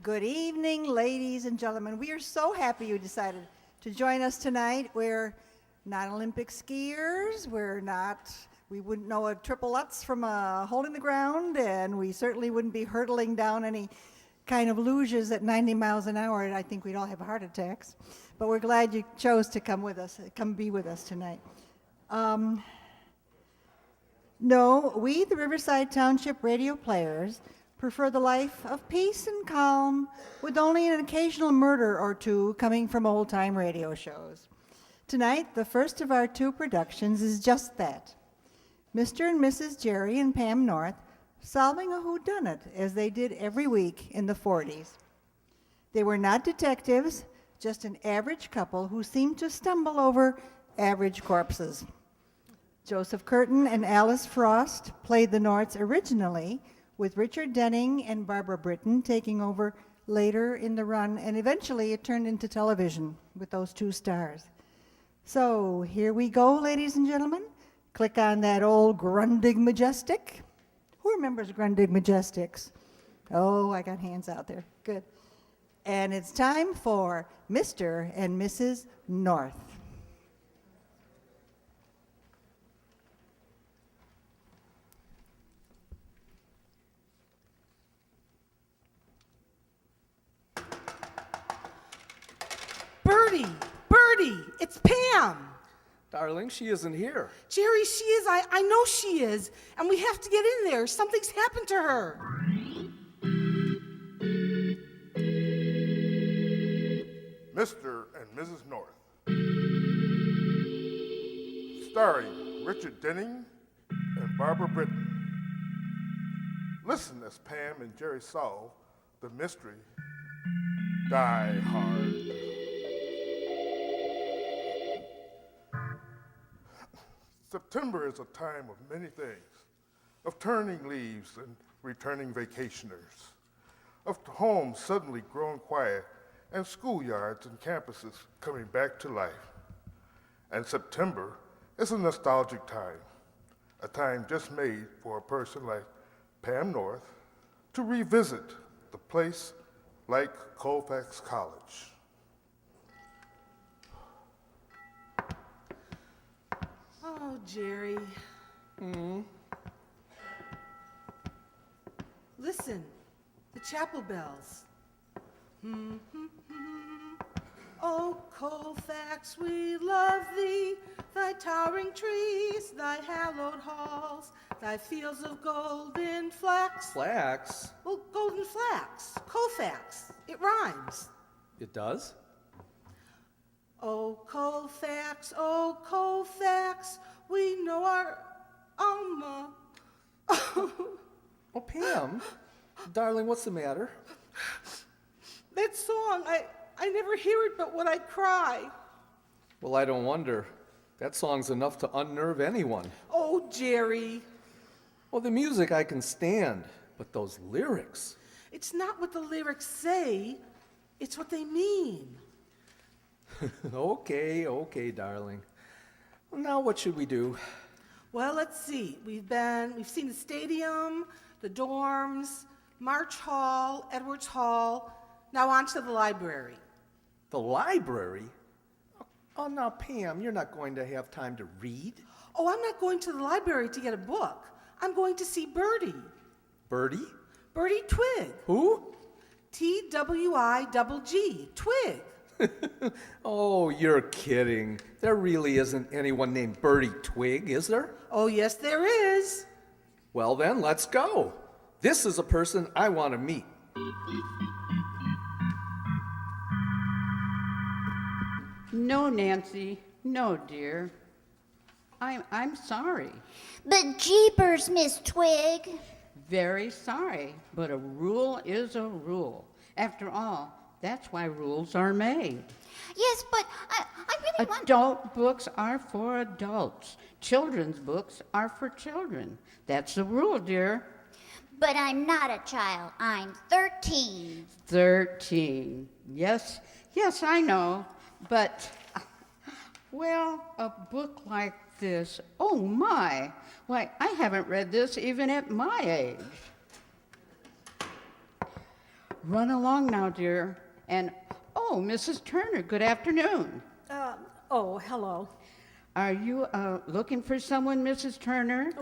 Good evening, ladies and gentlemen. We are so happy you decided to join us tonight. We're not Olympic skiers. We wouldn't know a triple Lutz from a hole in the ground, and we certainly wouldn't be hurtling down any kind of luges at 90 miles an hour. I think we'd all have heart attacks. But we're glad you chose to come be with us tonight. No, we, the Riverside Township radio players, prefer the life of peace and calm, with only an occasional murder or two coming from old-time radio shows. Tonight, the first of our two productions is just that. Mr. and Mrs. Jerry and Pam North solving a whodunit, as they did every week in the 40s. They were not detectives, just an average couple who seemed to stumble over average corpses. Joseph Curtin and Alice Frost played the Norths originally, with Richard Denning and Barbara Britton taking over later in the run, and eventually it turned into television with those two stars. So here we go, ladies and gentlemen. Click on that old Grundig Majestic. Who remembers Grundig Majestics? Oh, I got hands out there. Good. And it's time for Mr. and Mrs. North. Bertie, it's Pam. Darling, she isn't here. Jerry, she is. I know she is. And we have to get in there. Something's happened to her. Mr. and Mrs. North. Starring Richard Denning and Barbara Britton. Listen as Pam and Jerry solve the mystery Die Hard. September is a time of many things, of turning leaves and returning vacationers, of homes suddenly growing quiet and schoolyards and campuses coming back to life. And September is a nostalgic time, a time just made for a person like Pam North to revisit the place like Colfax College. Oh, Jerry. Listen, the chapel bells. Oh, Colfax, we love thee, thy towering trees, thy hallowed halls, thy fields of golden flax. Flax? Well, golden flax, Colfax, it rhymes. It does? Oh, Colfax, we know our alma. Oh, Pam. Darling, what's the matter? That song, I never hear it but when I cry. Well, I don't wonder. That song's enough to unnerve anyone. Oh, Jerry. Well, the music I can stand, but those lyrics. It's not what the lyrics say, it's what they mean. Okay, darling. Well, now what should we do? Well, let's see. We've seen the stadium, the dorms, March Hall, Edwards Hall. Now on to the library. The library? Oh, now, Pam, you're not going to have time to read? Oh, I'm not going to the library to get a book. I'm going to see Bertie. Bertie? Bertie Twig. Who? Twigg, Twig. Oh, you're kidding. There really isn't anyone named Bertie Twig, is there? Oh, yes, there is. Well, then, let's go. This is a person I want to meet. No, Nancy. No, dear. I'm sorry. But jeepers, Miss Twig. Very sorry. But a rule is a rule. After all, that's why rules are made. Yes, but I really want... Adult books are for adults. Children's books are for children. That's the rule, dear. But I'm not a child. I'm 13. 13. Yes, I know. But, well, a book like this, oh my. Why, I haven't read this even at my age. Run along now, dear. And, oh, Mrs. Turner, good afternoon. Oh, hello. Are you looking for someone, Mrs. Turner?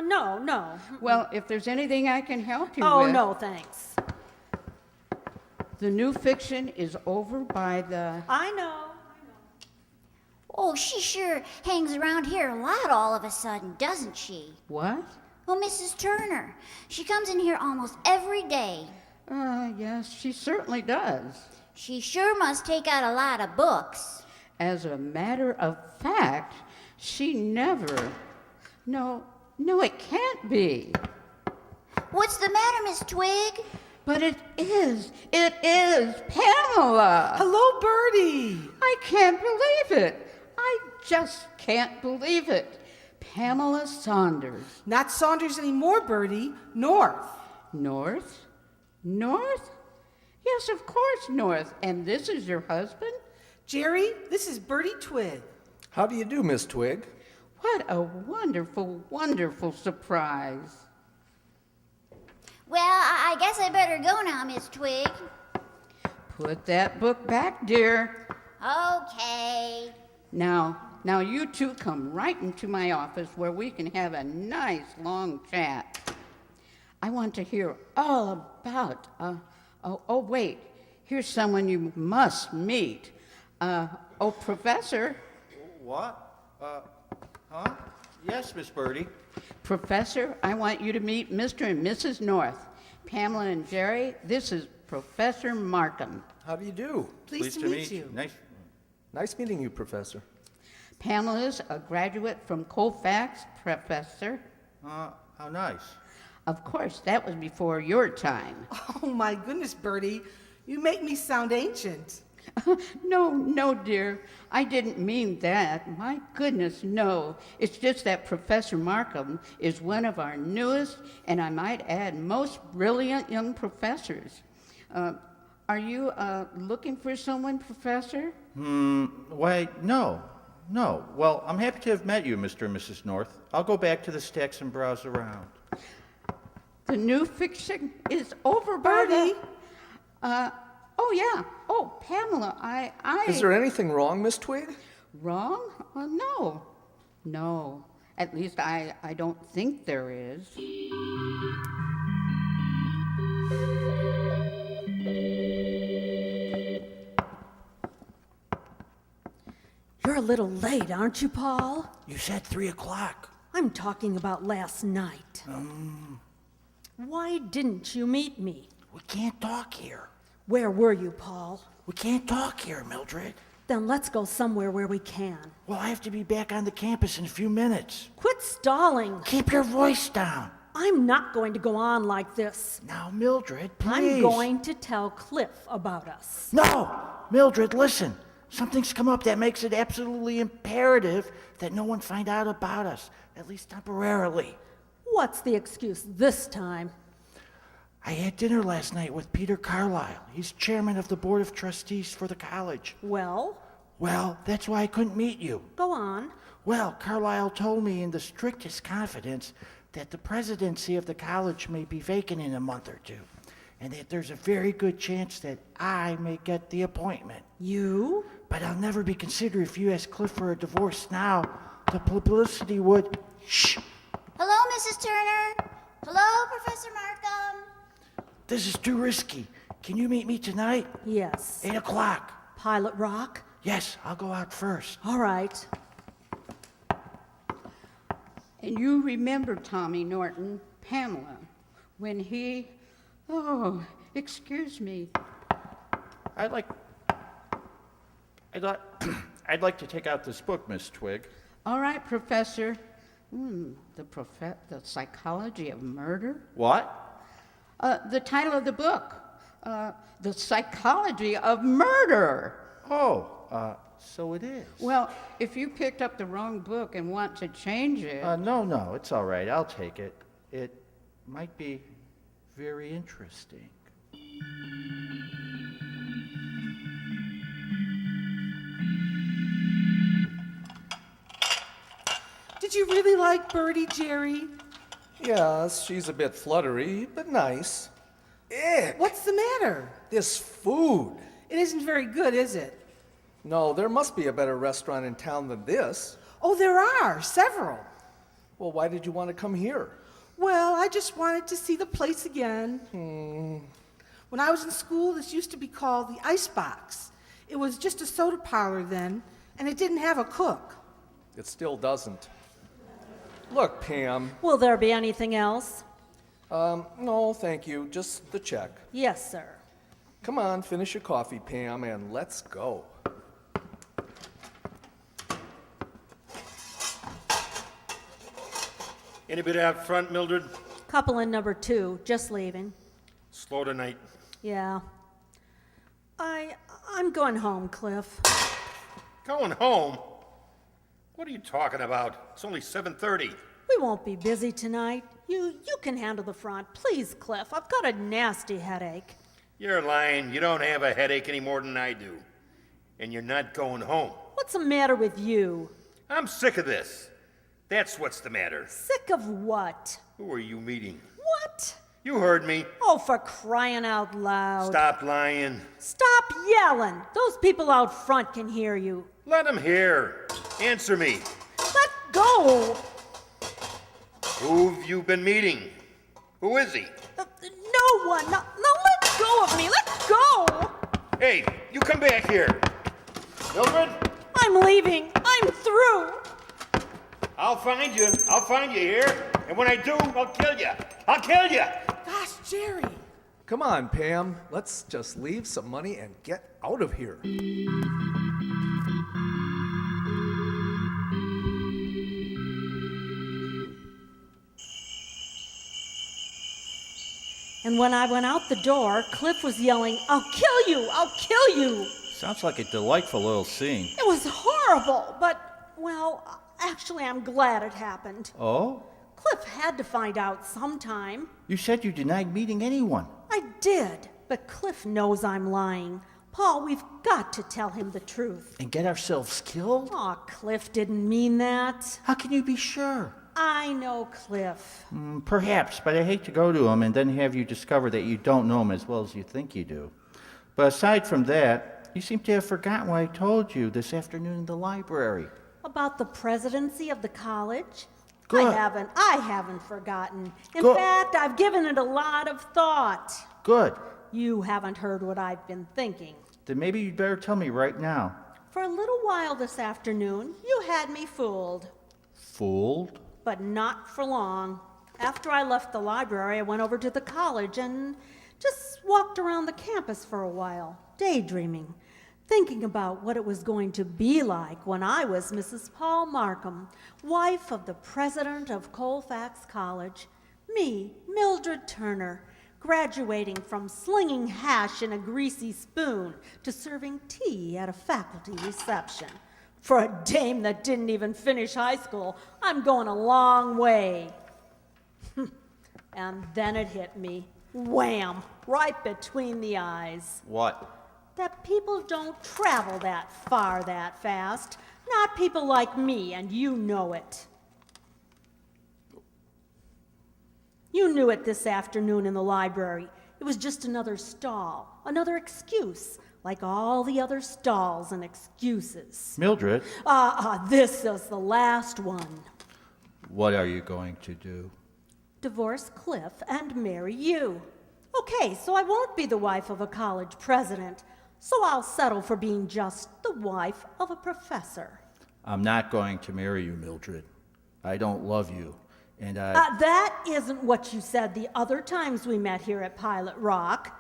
No. Well, if there's anything I can help you Oh, with. no, thanks. The new fiction is over by the... I know. Oh, she sure hangs around here a lot all of a sudden, doesn't she? What? Oh, Mrs. Turner. She comes in here almost every day. Yes, she certainly does. She sure must take out a lot of books. As a matter of fact, she never... No, it can't be. What's the matter, Miss Twig? But it is Pamela. Hello, Bertie. I can't believe it. I just can't believe it. Pamela Saunders. Not Saunders anymore, Bertie. North. North? North? Yes, of course, North. And this is your husband? Jerry, this is Bertie Twig. How do you do, Miss Twig? What a wonderful, wonderful surprise. Well, I guess I better go now, Miss Twig. Put that book back, dear. Okay. Now you two come right into my office where we can have a nice long chat. I want to hear all about, wait, here's someone you must meet. Professor. What? Huh? Yes, Miss Birdie. Professor, I want you to meet Mr. and Mrs. North. Pamela and Jerry, this is Professor Markham. How do you do? Pleased to meet you. Nice. Nice meeting you, Professor. Pamela's a graduate from Colfax, Professor. How nice. Of course, that was before your time. Oh, my goodness, Bertie. You make me sound ancient. No, dear. I didn't mean that. My goodness, no. It's just that Professor Markham is one of our newest, and I might add, most brilliant young professors. Are you looking for someone, Professor? Why, no. Well, I'm happy to have met you, Mr. and Mrs. North. I'll go back to the stacks and browse around. The new fiction is over, Bertie. Oh, yeah. Oh, Pamela, I... Is there anything wrong, Miss Twig? Wrong? No. At least I don't think there is. You're a little late, aren't you, Paul? You said 3 o'clock. I'm talking about last night. Why didn't you meet me? We can't talk here. Where were you, Paul? We can't talk here, Mildred. Then let's go somewhere where we can. Well, I have to be back on the campus in a few minutes. Quit stalling. Keep your voice down. I'm not going to go on like this. Now, Mildred, please. I'm going to tell Cliff about us. No! Mildred, listen. Something's come up that makes it absolutely imperative that no one find out about us, at least temporarily. What's the excuse this time? I had dinner last night with Peter Carlisle. He's chairman of the board of trustees for the college. Well, Well, that's why I couldn't meet you. go on. Well, Carlisle told me in the strictest confidence that the presidency of the college may be vacant in a month or two, and that there's a very good chance that I may get the appointment. You? But I'll never be considered if you ask Cliff for a divorce now. The publicity would... Shh! Hello, Mrs. Turner. Hello, Professor Markham. This is too risky. Can you meet me tonight? Yes. 8 o'clock. Pilot Rock? Yes, I'll go out first. All right. And you remember Tommy Norton, Pamela, when he... Oh, excuse me. I'd like to take out this book, Miss Twig. All right, Professor. The psychology of murder? What? The title of the book. The psychology of murder. Oh, so it is. Well, if you picked up the wrong book and want to change it... No, it's all right. I'll take it. It might be very interesting. Did you really like Bertie, Jerry? Yes, she's a bit fluttery, but nice. Ick! What's the matter? This food. It isn't very good, is it? No, there must be a better restaurant in town than this. Oh, there are several. Well, why did you want to come here? Well, I just wanted to see the place again. When I was in school, this used to be called the Icebox. It was just a soda parlor then, and it didn't have a cook. It still doesn't. Look, Pam. Will there be anything else? No, thank you. Just the check. Yes, sir. Come on, finish your coffee, Pam, and let's go. Anybody out front, Mildred? Couple in number 2, just leaving. Slow tonight. Yeah. I'm going home, Cliff. Going home? What are you talking about? It's only 7:30. We won't be busy tonight. You can handle the front. Please, Cliff. I've got a nasty headache. You're lying. You don't have a headache any more than I do. And you're not going home. What's the matter with you? I'm sick of this. That's what's the matter. Sick of what? Who are you meeting? What? You heard me. Oh, for crying out loud. Stop lying. Stop yelling. Those people out front can hear you. Let them hear. Answer me. Let go. Who've you been meeting? Who is he? No one. No, let go of me. Let go. Hey, you come back here. Mildred, I'm leaving. I'm through. I'll find you. I'll find you here. And when I do, I'll kill you. I'll kill you. Gosh, Jerry. Come on, Pam. Let's just leave some money and get out of here. And when I went out the door, Cliff was yelling, "I'll kill you! I'll kill you!" Sounds like a delightful little scene. It was horrible, but, well, actually, I'm glad it happened. Oh? Cliff had to find out sometime. You said you denied meeting anyone. I did, but Cliff knows I'm lying. Paul, we've got to tell him the truth. And get ourselves killed? Aw, Cliff didn't mean that. How can you be sure? I know Cliff. Perhaps, but I hate to go to him and then have you discover that you don't know him as well as you think you do. But aside from that, you seem to have forgotten what I told you this afternoon in the library. About the presidency of the college? Good. I haven't forgotten. In Good. fact, I've given it a lot of thought. Good. You haven't heard what I've been thinking. Then maybe you'd better tell me right now. For a little while this afternoon, you had me fooled. Fooled? But not for long. After I left the library, I went over to the college and just walked around the campus for a while, daydreaming, thinking about what it was going to be like when I was Mrs. Paul Markham, wife of the president of Colfax College, me, Mildred Turner, graduating from slinging hash in a greasy spoon to serving tea at a faculty reception. For a dame that didn't even finish high school, I'm going a long way. And then it hit me, wham, right between the eyes. What? That people don't travel that far that fast. Not people like me, and you know it. You knew it this afternoon in the library. It was just another stall, another excuse, like all the other stalls and excuses. Mildred, This is the last one. What are you going to do? Divorce Cliff and marry you. Okay, so I won't be the wife of a college president, so I'll settle for being just the wife of a professor. I'm not going to marry you, Mildred. I don't love you, and That isn't what you said the other times we met here at Pilot Rock.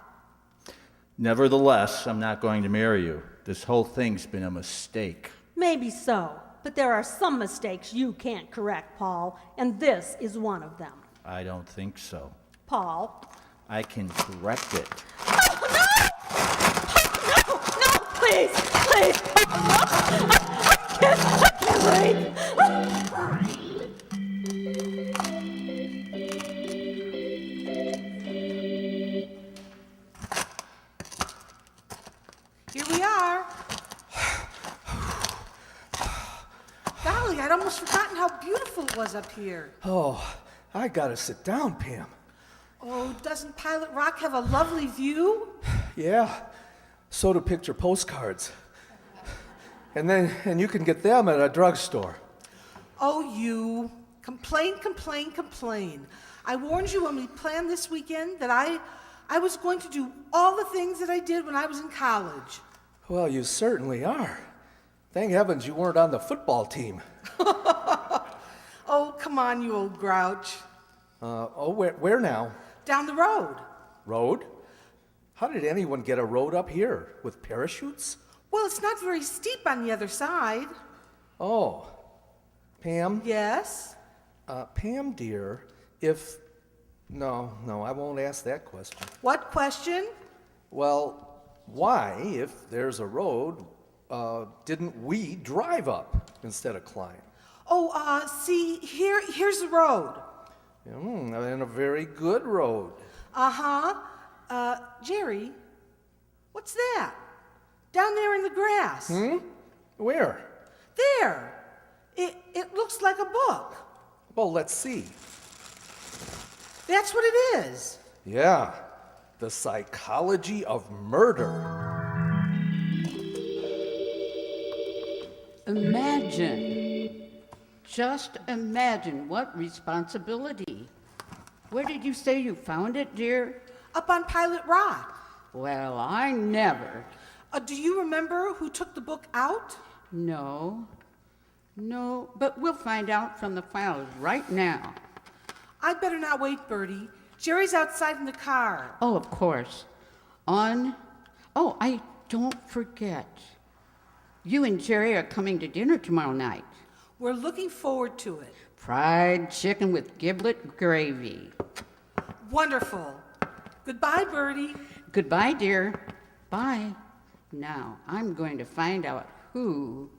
Nevertheless, I'm not going to marry you. This whole thing's been a mistake. Maybe so, but there are some mistakes you can't correct, Paul, and this is one of them. I don't think so. Paul? I can correct it. No, please, please. I can't wait. Here we are. Golly, I'd almost forgotten how beautiful it was up here. Oh, I gotta sit down, Pam. Oh, doesn't Pilot Rock have a lovely view? Yeah, so do picture postcards. And you can get them at a drugstore. Oh, you. Complain, complain, complain. I warned you when we planned this weekend that I was going to do all the things that I did when I was in college. Well, you certainly are. Thank heavens you weren't on the football team. Oh, come on, you old grouch. Where now? Down the road. Road? How did anyone get a road up here? With parachutes? Well, it's not very steep on the other side. Oh. Pam? Yes? Pam, dear, No, I won't ask that question. What question? Well, why, if there's a road, didn't we drive up instead of climb? Oh, see, here's the road. And a very good road. Uh-huh. Jerry, what's that? Down there in the grass. Where? There. It looks like a book. Well, let's see. That's what it is. Yeah, The Psychology of Murder. Just imagine what responsibility. Where did you say you found it, dear? Up on Pilot Rock. Well, I never. Do you remember who took the book out? No, but we'll find out from the files right now. I'd better not wait, Bertie. Jerry's outside in the car. Oh, of course. I don't forget. You and Jerry are coming to dinner tomorrow night. We're looking forward to it. Fried chicken with giblet gravy. Wonderful. Goodbye, Bertie. Goodbye, dear. Bye. Now, I'm going to find out who.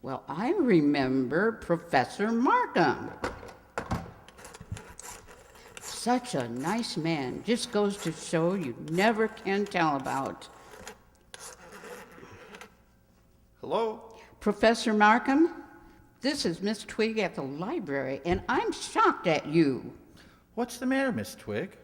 Well, I remember Professor Markham. Such a nice man. Just goes to show you never can tell about. Hello? Professor Markham, this is Miss Twig at the library, and I'm shocked at you. What's the matter, Miss Twig?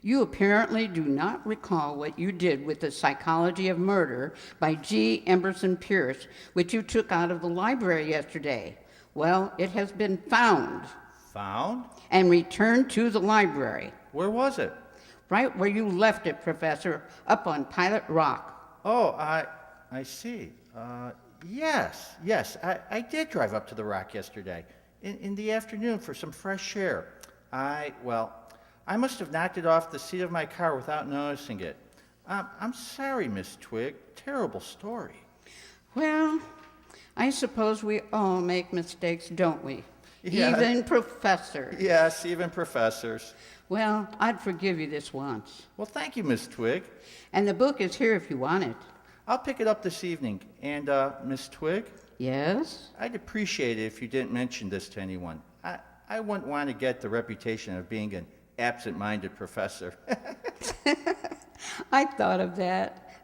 You apparently do not recall what you did with The Psychology of Murder by G. Emerson Pierce, which you took out of the library yesterday. Well, it has been found. Found? And returned to the library. Where was it? Right where you left it, Professor, up on Pilot Rock. Oh, I see. Yes, I did drive up to the Rock yesterday, in the afternoon for some fresh air. I must have knocked it off the seat of my car without noticing it. I'm sorry, Miss Twig. Terrible story. Well, I suppose we all make mistakes, don't we? Yeah. Even professors. Yes, even professors. Well, I'd forgive you this once. Well, thank you, Miss Twig. And the book is here if you want it. I'll pick it up this evening. And, Miss Twig? Yes? I'd appreciate it if you didn't mention this to anyone. I wouldn't want to get the reputation of being an absent-minded professor. I thought of that.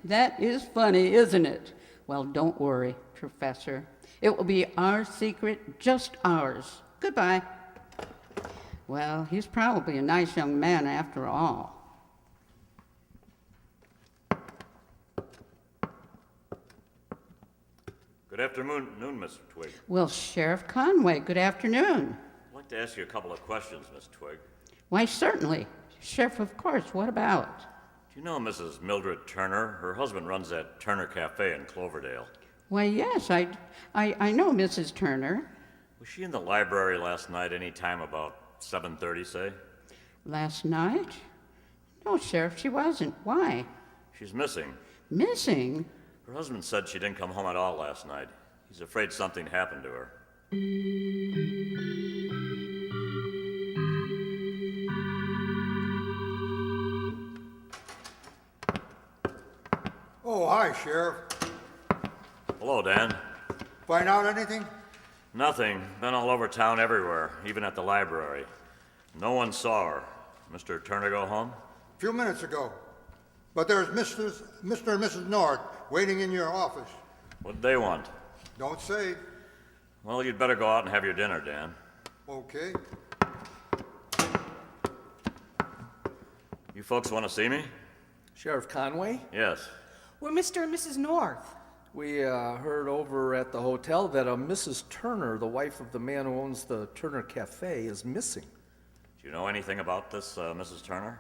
That is funny, isn't it? Well, don't worry, Professor. It will be our secret, just ours. Goodbye. Well, he's probably a nice young man after all. Good afternoon, Mr. Twig. Well, Sheriff Conway, good afternoon. I'd like to ask you a couple of questions, Miss Twig. Why, certainly. Sheriff, of course. What about? Do you know Mrs. Mildred Turner? Her husband runs that Turner Cafe in Cloverdale. Why, yes, I know Mrs. Turner. Was she in the library last night any time about 7:30, say? Last night? No, Sheriff, she wasn't. Why? She's missing. Missing? Her husband said she didn't come home at all last night. He's afraid something happened to her. Oh, hi, Sheriff. Hello, Dan. Find out anything? Nothing. Been all over town everywhere, even at the library. No one saw her. Mr. Turner go home? A few minutes ago. But there's Mr. and Mrs. North waiting in your office. What'd they want? Don't say. Well, you'd better go out and have your dinner, Dan. Okay. You folks want to see me? Sheriff Conway? Yes. We're Mr. and Mrs. North. We heard over at the hotel that a Mrs. Turner, the wife of the man who owns the Turner Cafe, is missing. Do you know anything about this, Mrs. Turner?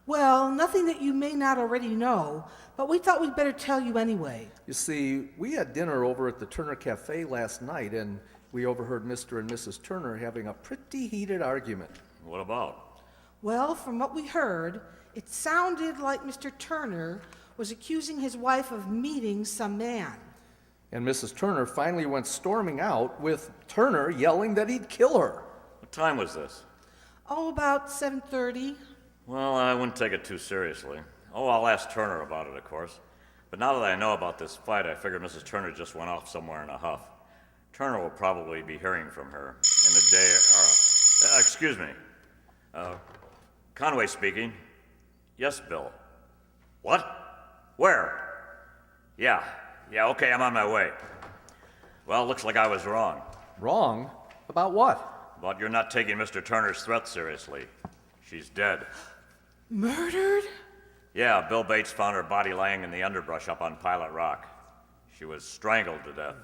Well, nothing that you may not already know, but we thought we'd better tell you anyway. You see, we had dinner over at the Turner Cafe last night, and we overheard Mr. and Mrs. Turner having a pretty heated argument. What about? Well, from what we heard, it sounded like Mr. Turner was accusing his wife of meeting some man. And Mrs. Turner finally went storming out with Turner yelling that he'd kill her. What time was this? Oh, about 7:30. Well, I wouldn't take it too seriously. Oh, I'll ask Turner about it, of course. But now that I know about this fight, I figured Mrs. Turner just went off somewhere in a huff. Turner will probably be hearing from her in a day or... excuse me. Conway speaking. Yes, Bill. What? Where? Yeah, okay, I'm on my way. Well, looks like I was wrong. Wrong? About what? About you're not taking Mr. Turner's threat seriously. She's dead. Murdered? Yeah, Bill Bates found her body laying in the underbrush up on Pilot Rock. She was strangled to death.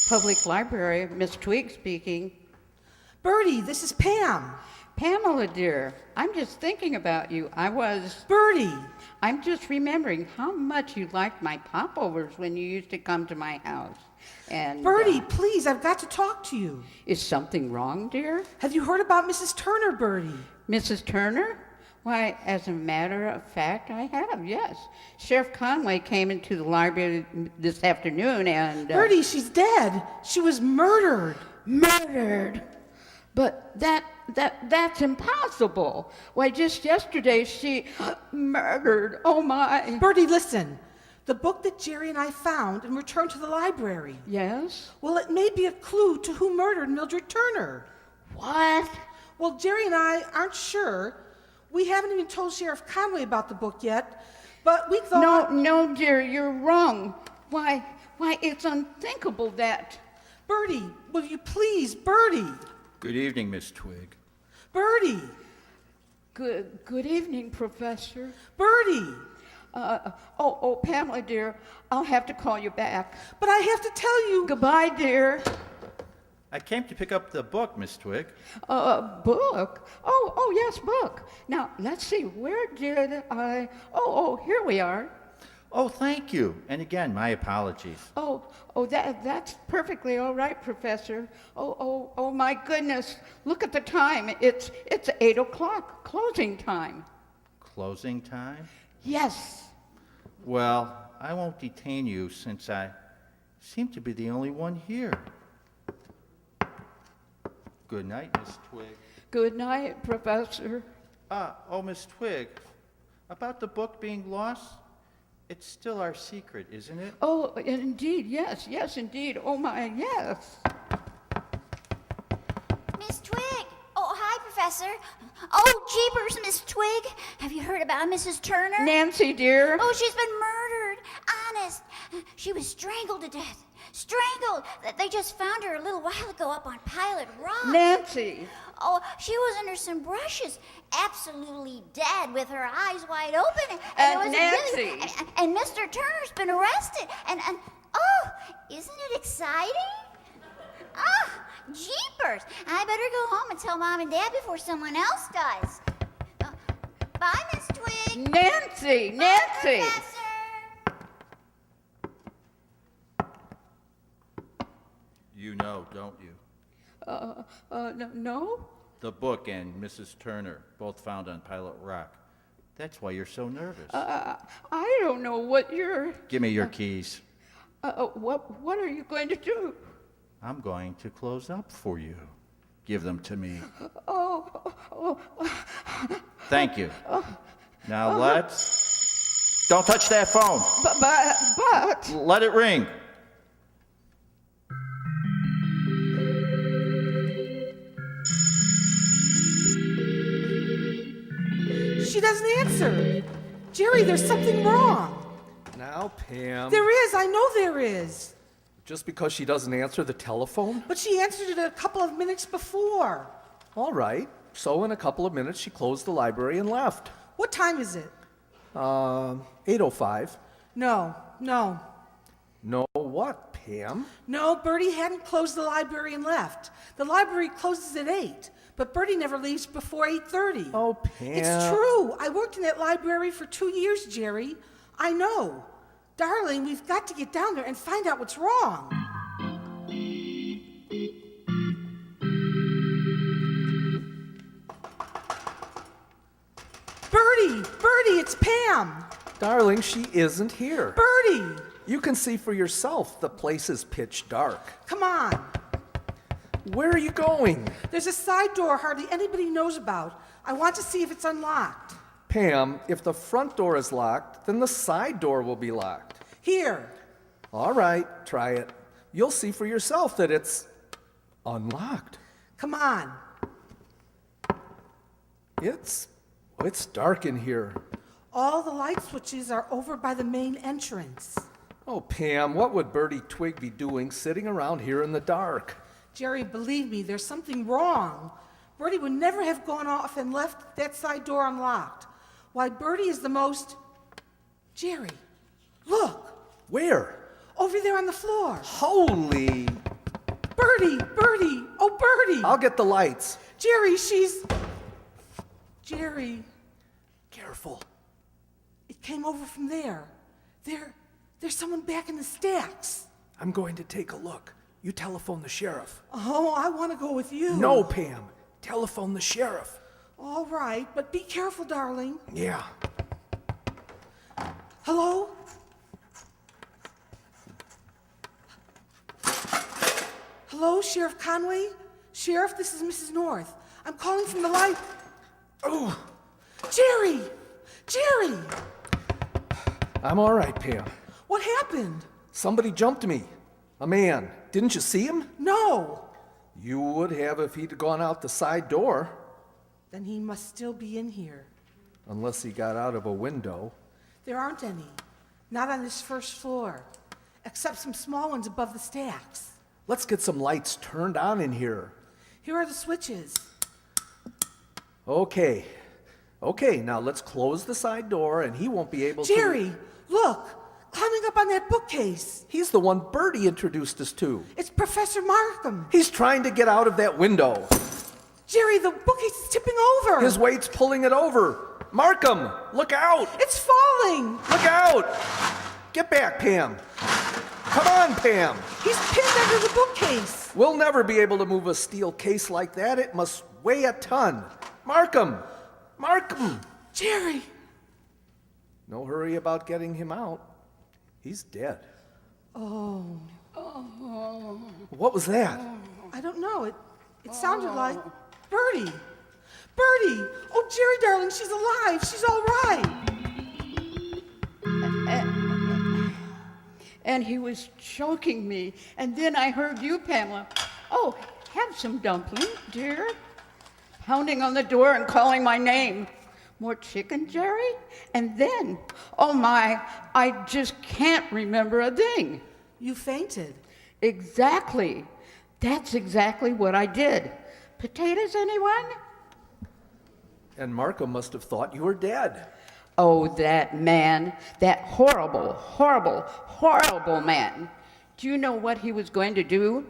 Public Library, Miss Twig speaking. Bertie, this is Pam. Pamela, dear, I'm just thinking about you. Bertie! I'm just remembering how much you liked my popovers when you used to come to my house. And Bertie, please, I've got to talk to you. Is something wrong, dear? Have you heard about Mrs. Turner, Bertie? Mrs. Turner? Why, as a matter of fact, I have, yes. Sheriff Conway came into the library this afternoon and... Bertie, she's dead. She was murdered. Murdered? But that's impossible. Why, just yesterday she murdered. Oh, my. Bertie, listen. The book that Jerry and I found and returned to the library. Yes? Well, it may be a clue to who murdered Mildred Turner. What? Well, Jerry and I aren't sure. We haven't even told Sheriff Conway about the book yet, but we thought... No, dear, you're wrong. Why, it's unthinkable that... Bertie, will you please, Bertie? Good evening, Miss Twig. Bertie! Good evening, Professor. Bertie! Pamela, dear, I'll have to call you back. But I have to tell you... Goodbye, dear. I came to pick up the book, Miss Twig. Book? Oh, yes, book. Now, let's see, where did I... here we are. Oh, thank you. And again, my apologies. That's perfectly all right, Professor. Oh, my goodness. Look at the time. It's 8 o'clock, closing time. Closing time? Yes. Well, I won't detain you since I seem to be the only one here. Good night, Miss Twig. Good night, Professor. Miss Twig, about the book being lost, it's still our secret, isn't it? Oh, indeed, yes, indeed. Oh, my, yes. Miss Twig! Oh, hi, Professor. Oh, jeepers, Miss Twig. Have you heard about Mrs. Turner? Nancy, dear. Oh, she's been murdered. Honest. She was strangled to death. Strangled. They just found her a little while ago up on Pilot Rock. Nancy. Oh, she was under some brushes, absolutely dead, with her eyes wide open. And it was Nancy. and Mr. Turner's been arrested. And oh, isn't it exciting? Ah, jeepers! I better go home and tell Mom and Dad before someone else does. Bye, Miss Twig. Nancy. Bye, Professor. You know, don't you? No? The book and Mrs. Turner, both found on Pilot Rock. That's why you're so nervous. I don't know what you're... Give me your keys. What are you going to do? I'm going to close up for you. Give them to me. Thank you. Now let's... Don't touch that phone. But... Let it ring. She doesn't answer. Jerry, there's something wrong. Now, Pam. There is. I know there is. Just because she doesn't answer the telephone? But she answered it a couple of minutes before. All right. So in a couple of minutes, she closed the library and left. What time is it? 8:05. No. No, what, Pam? No, Bertie hadn't closed the library and left. The library closes at 8, but Bertie never leaves before 8:30. Oh, Pam. It's true. I worked in that library for 2 years, Jerry. I know. Darling, we've got to get down there and find out what's wrong. Bertie, it's Pam. Darling, she isn't here. Bertie, You can see for yourself the place is pitch dark. come on. Where are you going? There's a side door hardly anybody knows about. I want to see if it's unlocked. Pam, if the front door is locked, then the side door will be locked. Here. All right, try it. You'll see for yourself that it's unlocked. Come on. It's dark in here. All the light switches are over by the main entrance. Oh, Pam, what would Bertie Twig be doing sitting around here in the dark? Jerry, believe me, there's something wrong. Bertie would never have gone off and left that side door unlocked. Why, Bertie is the most... Jerry, look, Where? over there on the floor. Holy... Bertie, oh, Bertie. I'll get the lights. Jerry, she's... Jerry, Careful. it came over from there. There's someone back in the stacks. I'm going to take a look. You telephone the sheriff. Oh, I want to go with you. No, Pam. Telephone the sheriff. All right, but be careful, darling. Yeah. Hello? Hello, Sheriff Conway? Sheriff, this is Mrs. North. I'm calling from the light. Oh, Jerry! I'm all right, Pam. What happened? Somebody jumped me. A man. Didn't you see him? No. You would have if he'd gone out the side door. Then he must still be in here. Unless he got out of a window. There aren't any. Not on this first floor. Except some small ones above the stacks. Let's get some lights turned on in here. Here are the switches. Okay, now let's close the side door and he won't be able to... Jerry, look! Climbing up on that bookcase. He's the one Bertie introduced us to. It's Professor Markham. He's trying to get out of that window. Jerry, the bookcase is tipping over. His weight's pulling it over. Markham, look out! It's falling. Look out! Get back, Pam. Come on, Pam. He's pinned under the bookcase. We'll never be able to move a steel case like that. It must weigh a ton. Markham! Jerry. No hurry about getting him out. He's dead. Oh. What was that? I don't know. It sounded like Bertie. Oh, Jerry, darling, she's alive. She's all right. And he was choking me. And then I heard you, Pamela. Oh, have some dumpling, dear. Pounding on the door and calling my name. More chicken, Jerry? And then, oh my, I just can't remember a thing. You fainted. Exactly. That's exactly what I did. Potatoes, anyone? And Markham must have thought you were dead. Oh, that man. That horrible, horrible, horrible man. Do you know what he was going to do?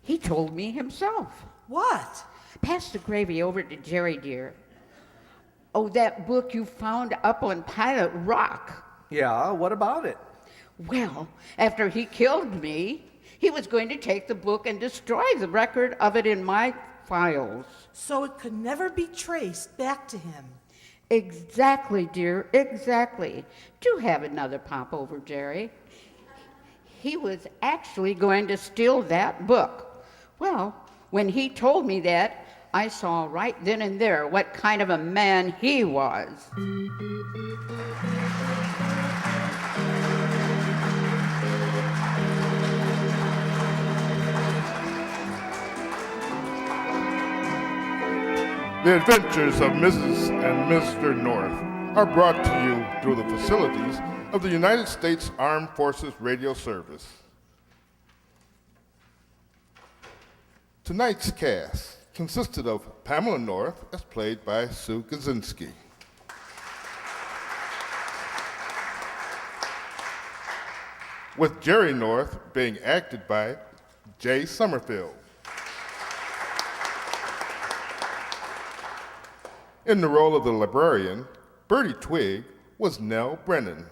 He told me himself. What? Pass the gravy over to Jerry, dear. Oh, that book you found up on Pilot Rock. Yeah, what about it? Well, after he killed me, he was going to take the book and destroy the record of it in my files. So it could never be traced back to him. Exactly, dear, exactly. Do have another pop over, Jerry. He was actually going to steal that book. Well, when he told me that, I saw right then and there what kind of a man he was. The adventures of Mrs. and Mr. North are brought to you through the facilities of the United States Armed Forces Radio Service. Tonight's cast consisted of Pamela North, as played by Sue Kaczynski, with Jerry North being acted by Jay Summerfield. In the role of the librarian, Bertie Twig was Nell Brennan.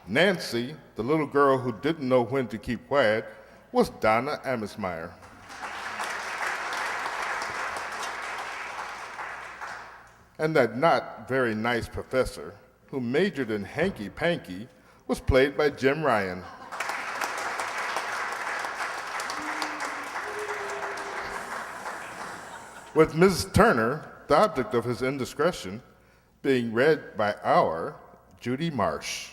Nancy, the little girl who didn't know when to keep quiet, was Donna Amismeyer. And that not very nice professor, who majored in hanky-panky, was played by Jim Ryan. With Mrs. Turner, the object of his indiscretion, being read by our Judy Marsh.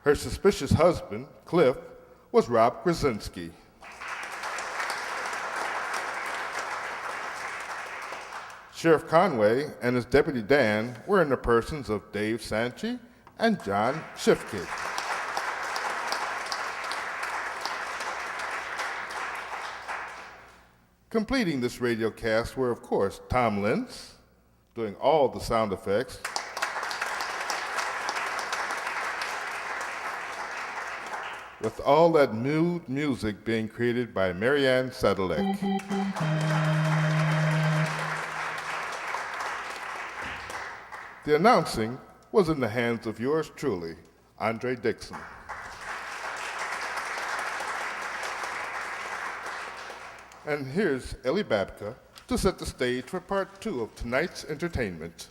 Her suspicious husband, Cliff, was Rob Krasinski. Sheriff Conway and his deputy Dan were in the persons of Dave Sanchi and John Schiffke. Completing this radio cast were, of course, Tom Lentz, doing all the sound effects, with all that new music being created by Marianne Sadalek. The announcing was in the hands of yours truly, Andre Dixon. And here's Ellie Babka to set the stage for part 2 of tonight's entertainment.